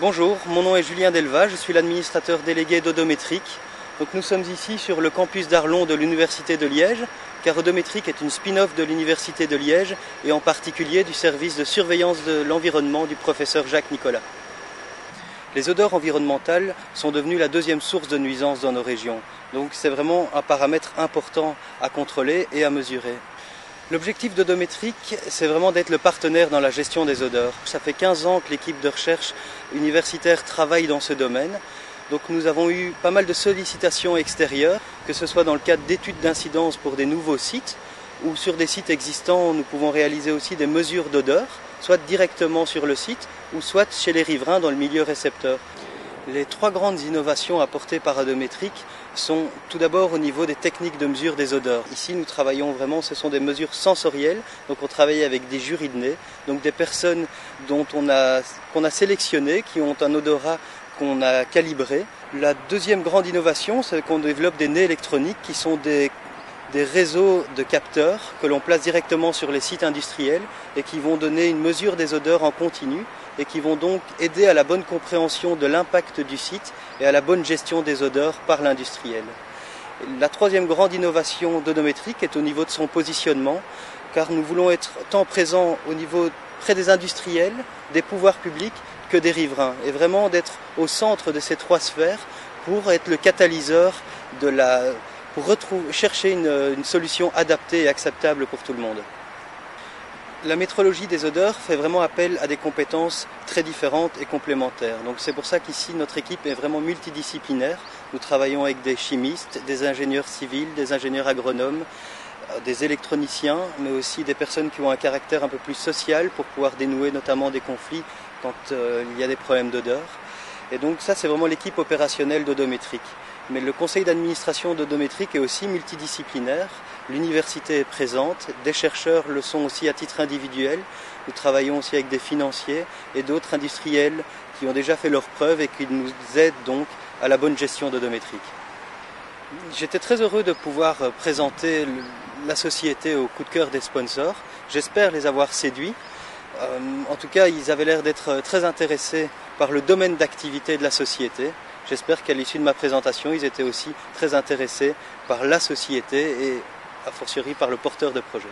Bonjour, mon nom est Julien Delva, je suis l'administrateur délégué d'Odométric. Donc nous sommes ici sur le campus d'Arlon de l'Université de Liège, car Odométric est une spin-off de l'Université de Liège et en particulier du service de surveillance de l'environnement du professeur Jacques Nicolas. Les odeurs environnementales sont devenues la deuxième source de nuisances dans nos régions, donc c'est vraiment un paramètre important à contrôler et à mesurer. L'objectif d'Odométric, c'est vraiment d'être le partenaire dans la gestion des odeurs. Ça fait 15 ans que l'équipe de recherche universitaire travaille dans ce domaine. Donc nous avons eu pas mal de sollicitations extérieures, que ce soit dans le cadre d'études d'incidence pour des nouveaux sites, ou sur des sites existants, nous pouvons réaliser aussi des mesures d'odeur, soit directement sur le site, ou soit chez les riverains dans le milieu récepteur. Les trois grandes innovations apportées par Odométric sont tout d'abord au niveau des techniques de mesure des odeurs. Ici, nous travaillons vraiment, ce sont des mesures sensorielles, donc on travaille avec des jurys de nez, donc des personnes qu'on a sélectionnées, qui ont un odorat qu'on a calibré. La deuxième grande innovation, c'est qu'on développe des nez électroniques qui sont des réseaux de capteurs que l'on place directement sur les sites industriels et qui vont donner une mesure des odeurs en continu et qui vont donc aider à la bonne compréhension de l'impact du site et à la bonne gestion des odeurs par l'industriel. La troisième grande innovation d'Odométric est au niveau de son positionnement, car nous voulons être tant présents au niveau près des industriels, des pouvoirs publics que des riverains, et vraiment d'être au centre de ces trois sphères pour être le catalyseur pour chercher une solution adaptée et acceptable pour tout le monde. La métrologie des odeurs fait vraiment appel à des compétences très différentes et complémentaires. Donc c'est pour ça qu'ici notre équipe est vraiment multidisciplinaire. Nous travaillons avec des chimistes, des ingénieurs civils, des ingénieurs agronomes, des électroniciens, mais aussi des personnes qui ont un caractère un peu plus social pour pouvoir dénouer notamment des conflits quand il y a des problèmes d'odeur. Et donc ça c'est vraiment l'équipe opérationnelle d'Odométric. Mais le conseil d'administration d'Odométric est aussi multidisciplinaire. L'université est présente, des chercheurs le sont aussi à titre individuel. Nous travaillons aussi avec des financiers et d'autres industriels qui ont déjà fait leurs preuves et qui nous aident donc à la bonne gestion d'Odométric. J'étais très heureux de pouvoir présenter la société au coup de cœur des sponsors. J'espère les avoir séduits. En tout cas, ils avaient l'air d'être très intéressés par le domaine d'activité de la société. J'espère qu'à l'issue de ma présentation, ils étaient aussi très intéressés par la société et a fortiori par le porteur de projet.